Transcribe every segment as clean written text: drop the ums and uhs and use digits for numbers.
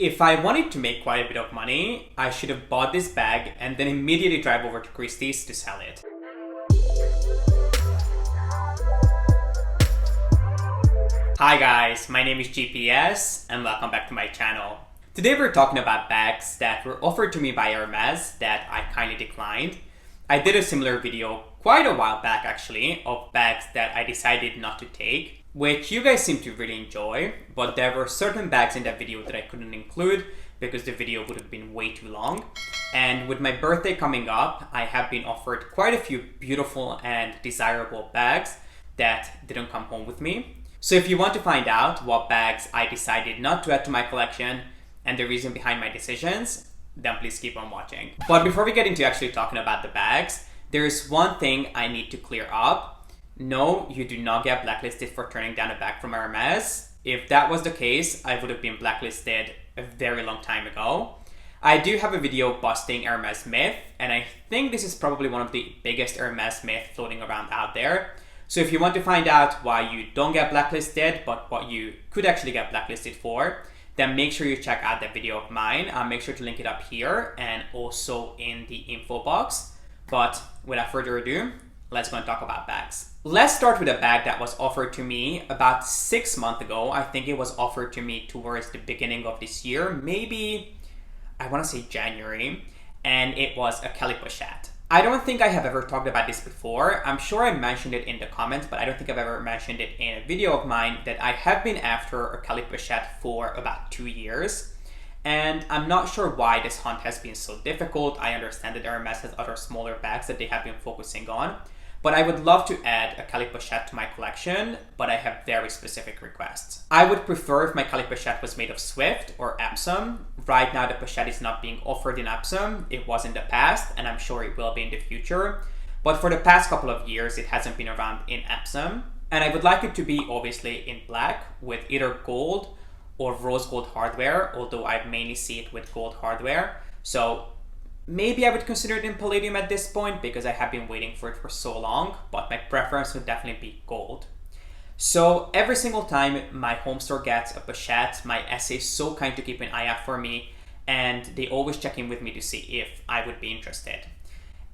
If I wanted to make quite a bit of money, I should have bought this bag and then immediately drive over to Christie's to sell it. Hi guys, my name is G.P.S. and welcome back to my channel. Today we're talking about bags that were offered to me by Hermes that I kindly declined. I did a similar video quite a while back actually of bags that I decided not to take, which you guys seem to really enjoy, but there were certain bags in that video that I couldn't include because the video would have been way too long. And with my birthday coming up, I have been offered quite a few beautiful and desirable bags that didn't come home with me. So if you want to find out what bags I decided not to add to my collection and the reason behind my decisions, then please keep on watching. But before we get into actually talking about the bags, there's one thing I need to clear up. No, you do not get blacklisted for turning down a bag from Hermes. If that was the case, I would have been blacklisted a very long time ago. I do have a video busting Hermes myth, and I think this is probably one of the biggest Hermes myth floating around out there. So if you want to find out why you don't get blacklisted, but what you could actually get blacklisted for, then make sure you check out that video of mine. I'll make sure to link it up here and also in the info box. But without further ado, let's go and talk about bags. Let's start with a bag that was offered to me about 6 months ago. I think it was offered to me towards the beginning of this year, maybe, I want to say January, and it was a Kelly Pochette. I don't think I have ever talked about this before. I'm sure I mentioned it in the comments, but I don't think I've ever mentioned it in a video of mine that I have been after a Kelly Pochette for about 2 years. And I'm not sure why this hunt has been so difficult. I understand that Hermes has other smaller bags that they have been focusing on. But I would love to add a Kelly Pochette to my collection, but I have very specific requests. I would prefer if my Kelly Pochette was made of Swift or Epsom. Right now the Pochette is not being offered in Epsom. It was in the past, and I'm sure it will be in the future. But for the past couple of years, it hasn't been around in Epsom. And I would like it to be obviously in black with either gold or rose gold hardware, although I mainly see it with gold hardware. So maybe I would consider it in palladium at this point because I have been waiting for it for so long, but my preference would definitely be gold. So every single time my home store gets a Pochette, my SA is so kind to keep an eye out for me, and they always check in with me to see if I would be interested.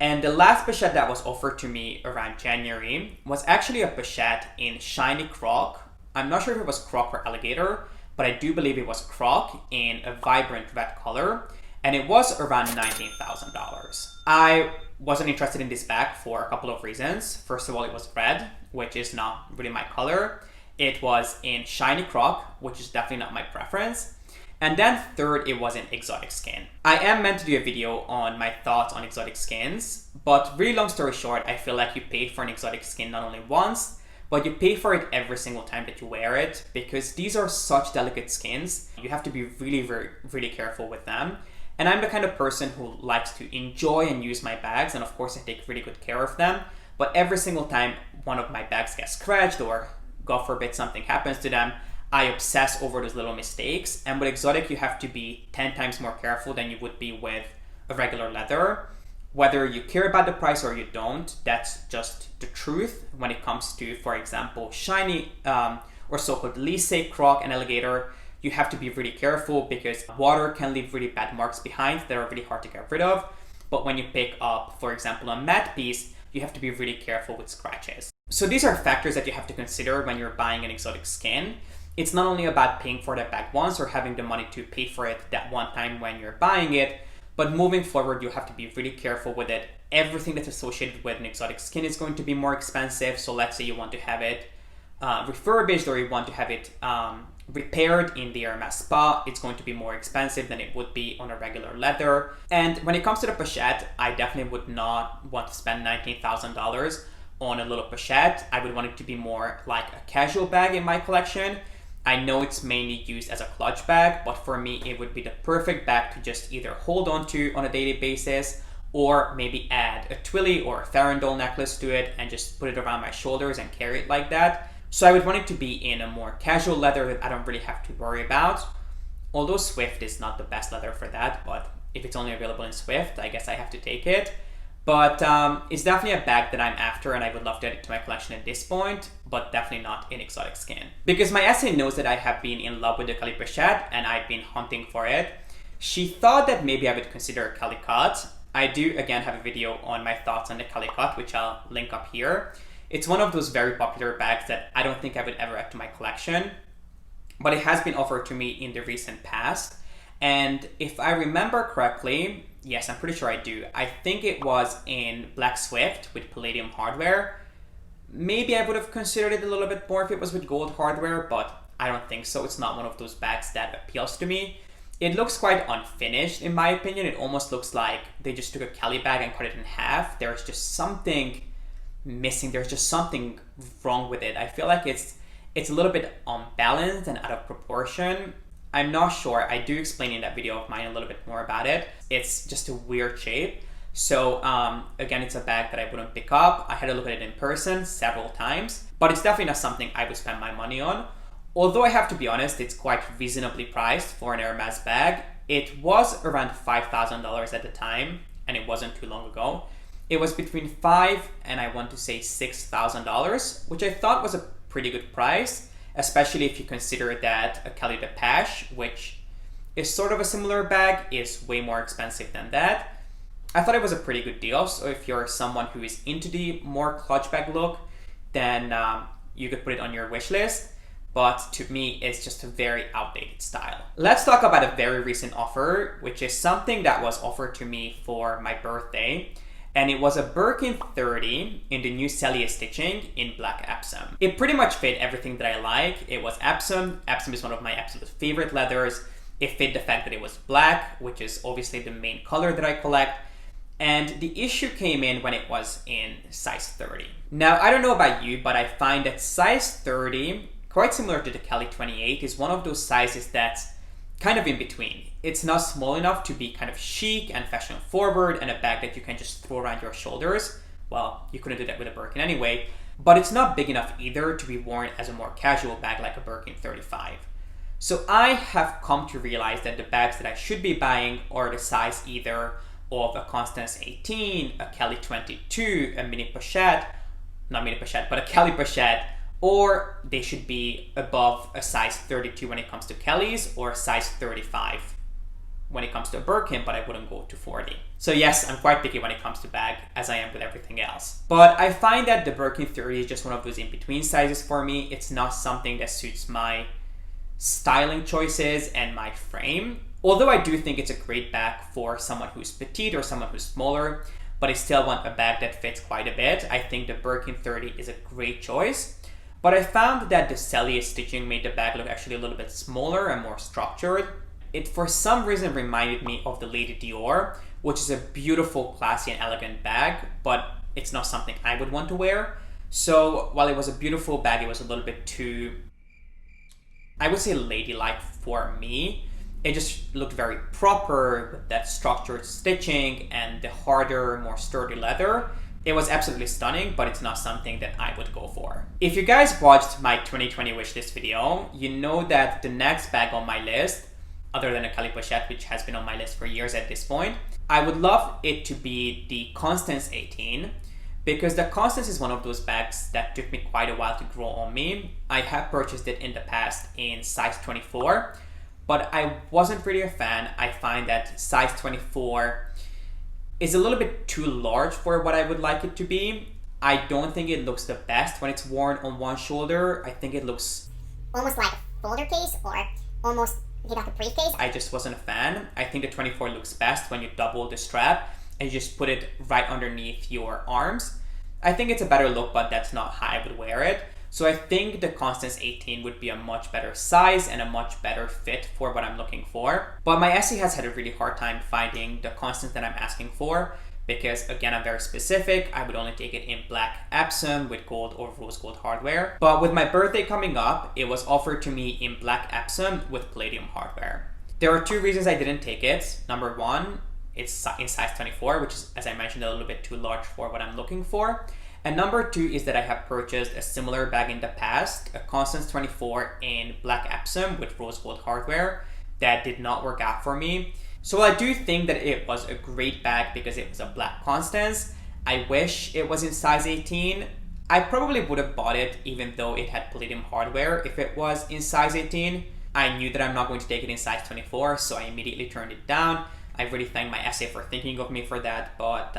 And the last Pochette that was offered to me around January was actually a Pochette in shiny Croc. I'm not sure if it was Croc or Alligator, but I do believe it was Croc in a vibrant red color. And it was around $19,000. I wasn't interested in this bag for a couple of reasons. First of all, it was red, which is not really my color. It was in shiny Croc, which is definitely not my preference. And then third, it was in exotic skin. I am meant to do a video on my thoughts on exotic skins, but really long story short, I feel like you pay for an exotic skin not only once, but you pay for it every single time that you wear it, because these are such delicate skins. You have to be really careful with them. And I'm the kind of person who likes to enjoy and use my bags, and of course I take really good care of them. But every single time one of my bags gets scratched or, God forbid, something happens to them, I obsess over those little mistakes. And with exotic, you have to be 10 times more careful than you would be with a regular leather. Whether you care about the price or you don't, that's just the truth when it comes to, for example, shiny or so-called Lisse, Croc, and Alligator. You have to be really careful because water can leave really bad marks behind that are really hard to get rid of. But when you pick up, for example, a matte piece, you have to be really careful with scratches. So these are factors that you have to consider when you're buying an exotic skin. It's not only about paying for that bag once or having the money to pay for it that one time when you're buying it, but moving forward, you have to be really careful with it. Everything that's associated with an exotic skin is going to be more expensive. So let's say you want to have it refurbished or you want to have it repaired in the Hermes spa, it's going to be more expensive than it would be on a regular leather. And when it comes to the Pochette, I definitely would not want to spend $19,000 on a little Pochette. I would want it to be more like a casual bag in my collection. I know it's mainly used as a clutch bag, but for me, it would be the perfect bag to just either hold on to on a daily basis or maybe add a Twilly or a farandole necklace to it and just put it around my shoulders and carry it like that. So I would want it to be in a more casual leather that I don't really have to worry about. Although Swift is not the best leather for that, but if it's only available in Swift, I guess I have to take it. But it's definitely a bag that I'm after and I would love to add it to my collection at this point, but definitely not in exotic skin. Because my essay knows that I have been in love with the Kelly Pochette and I've been hunting for it. She thought that maybe I would consider a Kelly cut. I do again have a video on my thoughts on the Kelly cut, which I'll link up here. It's one of those very popular bags that I don't think I would ever add to my collection, but it has been offered to me in the recent past. And if I remember correctly, yes, I'm pretty sure I do. I think it was in Black Swift with palladium hardware. Maybe I would have considered it a little bit more if it was with gold hardware, but I don't think so. It's not one of those bags that appeals to me. It looks quite unfinished in my opinion. It almost looks like they just took a Kelly bag and cut it in half. There's just something missing. There's just something wrong with it. I feel like it's a little bit unbalanced and out of proportion. I'm not sure. I do explain in that video of mine a little bit more about it. It's just a weird shape. So again, it's a bag that I wouldn't pick up. I had to look at it in person several times, but it's definitely not something I would spend my money on. Although I have to be honest, it's quite reasonably priced for an Hermes bag. It was around $5,000 at the time, and it wasn't too long ago. It was between $5,000 and I want to say $6,000, which I thought was a pretty good price, especially if you consider that a Kelly Pochette, which is sort of a similar bag, is way more expensive than that. I thought it was a pretty good deal, so if you're someone who is into the more clutch bag look, then you could put it on your wish list. But to me, it's just a very outdated style. Let's talk about a very recent offer, which is something that was offered to me for my birthday. And it was a Birkin 30 in the new Cellier stitching in black Epsom. It pretty much fit everything that I like. It was Epsom. Epsom is one of my absolute favorite leathers. It fit the fact that it was black, which is obviously the main color that I collect. And the issue came in when it was in size 30. Now, I don't know about you, but I find that size 30, quite similar to the Kelly 28, is one of those sizes that's kind of in between. It's not small enough to be kind of chic and fashion forward and a bag that you can just throw around your shoulders. Well, you couldn't do that with a Birkin anyway, but it's not big enough either to be worn as a more casual bag like a Birkin 35. So I have come to realize that the bags that I should be buying are the size either of a Constance 18, a Kelly 22, a mini pochette, not mini pochette, but a Kelly Pochette, or they should be above a size 32 when it comes to Kellys, or size 35 when it comes to a Birkin, but I wouldn't go to 40. So yes, I'm quite picky when it comes to bag, as I am with everything else. But I find that the Birkin 30 is just one of those in-between sizes for me. It's not something that suits my styling choices and my frame. Although I do think it's a great bag for someone who's petite or someone who's smaller, but I still want a bag that fits quite a bit. I think the Birkin 30 is a great choice. But I found that the Cellier stitching made the bag look actually a little bit smaller and more structured. It for some reason reminded me of the Lady Dior, which is a beautiful, classy and elegant bag, but it's not something I would want to wear. So while it was a beautiful bag, it was a little bit too, I would say, ladylike for me. It just looked very proper with that structured stitching and the harder, more sturdy leather. It was absolutely stunning, but it's not something that I would go for. If you guys watched my 2020 wishlist video, you know that the next bag on my list, other than a Kelly Pochette, which has been on my list for years at this point, I would love it to be the Constance 18, because the Constance is one of those bags that took me quite a while to grow on me. I have purchased it in the past in size 24, but I wasn't really a fan. I find that size 24 is a little bit too large for what I would like it to be. I don't think it looks the best when it's worn on one shoulder. I think it looks almost like a folder case or almost like a briefcase. I just wasn't a fan. I think the 24 looks best when you double the strap and you just put it right underneath your arms. I think it's a better look, but that's not how I would wear it. So I think the Constance 18 would be a much better size and a much better fit for what I'm looking for. But my essay has had a really hard time finding the Constance that I'm asking for, because again, I'm very specific. I would only take it in black Epsom with gold or rose gold hardware. But with my birthday coming up, it was offered to me in black Epsom with palladium hardware. There are two reasons I didn't take it. Number one, it's in size 24, which is, as I mentioned, a little bit too large for what I'm looking for. And number two is that I have purchased a similar bag in the past, a Constance 24 in black Epsom with rose gold hardware, that did not work out for me. So I do think that it was a great bag because it was a black Constance. I wish it was in size 18. I probably would have bought it even though it had palladium hardware if it was in size 18. I knew that I'm not going to take it in size 24, so I immediately turned it down. I really thank my SA for thinking of me for that, but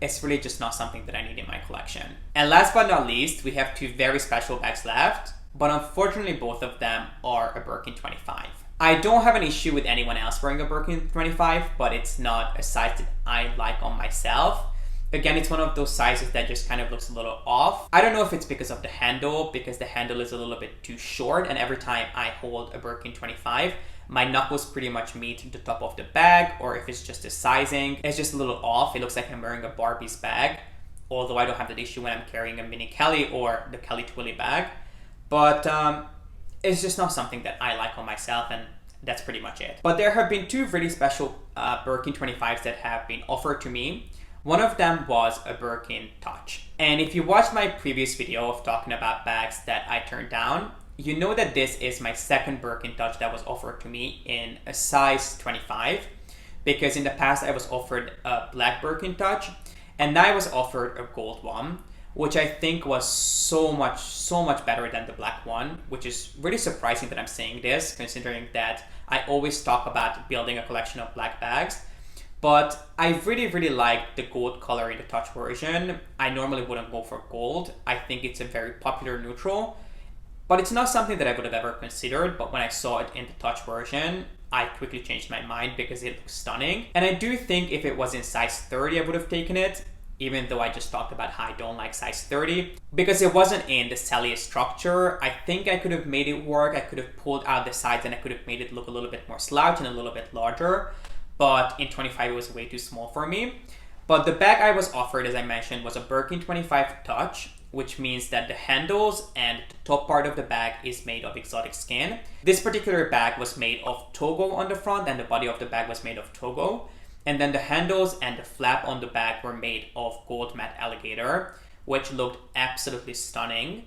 it's really just not something that I need in my collection. And last but not least, we have two very special bags left, but unfortunately both of them are a Birkin 25. I don't have an issue with anyone else wearing a Birkin 25, but it's not a size that I like on myself. Again, it's one of those sizes that just kind of looks a little off. I don't know if it's because of the handle, because the handle is a little bit too short, and every time I hold a Birkin 25, my knuckles pretty much meet the top of the bag, or if it's just the sizing, it's just a little off. It looks like I'm wearing a Barbie's bag, although I don't have that issue when I'm carrying a mini Kelly or the Kelly Twilly bag. But it's just not something that I like on myself, and that's pretty much it. But there have been two really special Birkin 25s that have been offered to me. One of them was a Birkin Touch. And if you watched my previous video of talking about bags that I turned down, you know that this is my second Birkin Touch that was offered to me in a size 25. Because in the past I was offered a black Birkin Touch, and now I was offered a gold one, which I think was so much better than the black one, which is really surprising that I'm saying this, considering that I always talk about building a collection of black bags. But I really like the gold color in the Touch version. I normally wouldn't go for gold. I think it's a very popular neutral, but it's not something that I would have ever considered. But when I saw it in the Touch version, I quickly changed my mind because it looks stunning. And I do think if it was in size 30, I would have taken it, even though I just talked about how I don't like size 30. Because it wasn't in the cellier structure, I think I could have made it work. I could have pulled out the sides and I could have made it look a little bit more slouch and a little bit larger. But in 25 it was way too small for me. But the bag I was offered, as I mentioned, was a Birkin 25 Touch, which means that the handles and the top part of the bag is made of exotic skin. This particular bag was made of Togo on the front, and the body of the bag was made of Togo. And then the handles and the flap on the bag were made of gold matte Alligator, which looked absolutely stunning.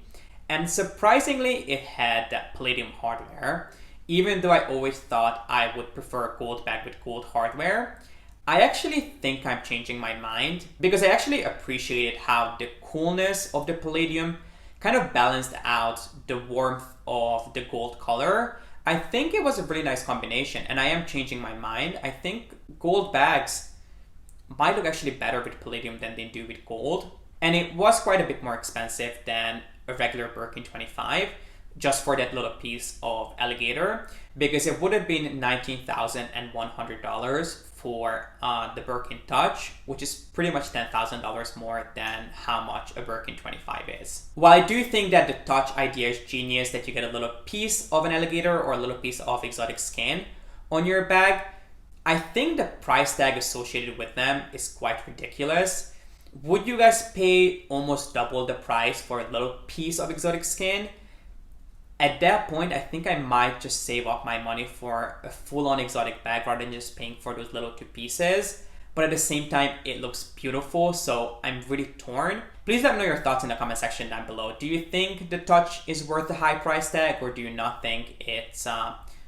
And surprisingly, it had that palladium hardware. Even though I always thought I would prefer a gold bag with gold hardware, I actually think I'm changing my mind because I actually appreciated how the coolness of the palladium kind of balanced out the warmth of the gold color. I think it was a really nice combination, and I am changing my mind. I think gold bags might look actually better with palladium than they do with gold. And it was quite a bit more expensive than a regular Birkin 25. Just for that little piece of Alligator, because it would have been $19,100 for the Birkin Touch, which is pretty much $10,000 more than how much a Birkin 25 is. While I do think that the Touch idea is genius, that you get a little piece of an Alligator or a little piece of exotic skin on your bag, I think the price tag associated with them is quite ridiculous. Would you guys pay almost double the price for a little piece of exotic skin? At that point, I think I might just save up my money for a full-on exotic bag rather than just paying for those little two pieces. But at the same time, it looks beautiful, so I'm really torn. Please let me know your thoughts in the comment section down below. Do you think the Touch is worth the high price tag, or do you not think it's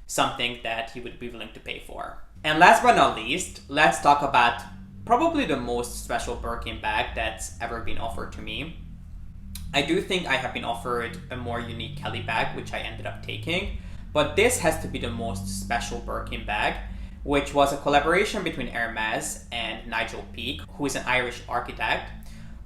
something that you would be willing to pay for? And last but not least, let's talk about probably the most special Birkin bag that's ever been offered to me. I do think I have been offered a more unique Kelly bag, which I ended up taking, but this has to be the most special Birkin bag, which was a collaboration between Hermes and Nigel Peake, who is an Irish architect,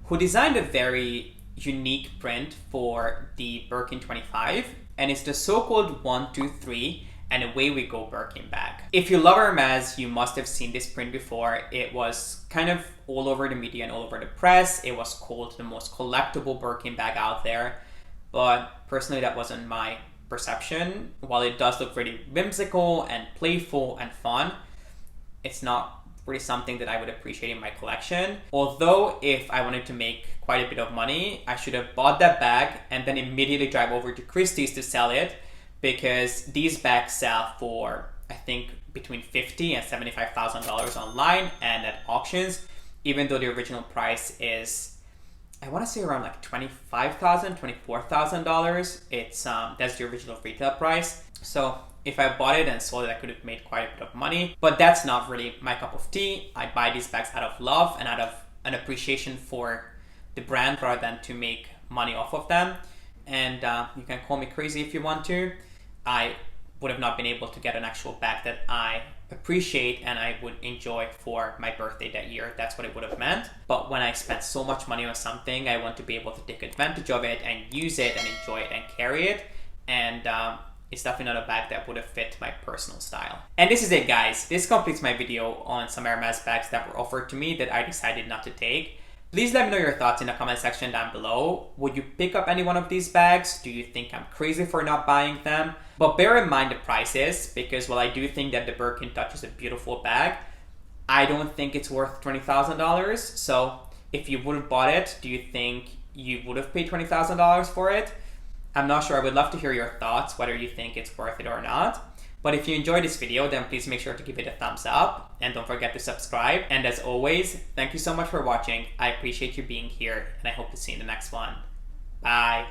who designed a very unique print for the Birkin 25, and it's the so-called 1, 2, 3 and Away We Go Birkin bag. If you love Hermes, you must have seen this print before. It was kind of all over the media and all over the press. It was called the most collectible Birkin bag out there, but personally that wasn't my perception. While it does look really whimsical and playful and fun, it's not really something that I would appreciate in my collection. Although if I wanted to make quite a bit of money, I should have bought that bag and then immediately drive over to Christie's to sell it, because these bags sell for, I think, between $50,000 and $75,000 online and at auctions, even though the original price is, I want to say around like $25,000, $24,000. It's that's the original retail price. So if I bought it and sold it, I could have made quite a bit of money. But that's not really my cup of tea. I buy these bags out of love and out of an appreciation for the brand rather than to make money off of them. And you can call me crazy if you want to. I would have not been able to get an actual bag that I appreciate and I would enjoy for my birthday that year. That's what it would have meant. But when I spent so much money on something, I want to be able to take advantage of it and use it and enjoy it and carry it. And it's definitely not a bag that would have fit my personal style. And this is it, guys. This completes my video on some Hermes bags that were offered to me that I decided not to take. Please let me know your thoughts in the comment section down below. Would you pick up any one of these bags? Do you think I'm crazy for not buying them? But bear in mind the prices, because while I do think that the Birkin Touch is a beautiful bag, I don't think it's worth $20,000. So if you would have bought it, do you think you would have paid $20,000 for it? I'm not sure. I would love to hear your thoughts, whether you think it's worth it or not. But if you enjoyed this video, then please make sure to give it a thumbs up and don't forget to subscribe. And as always, thank you so much for watching. I appreciate you being here and I hope to see you in the next one. Bye.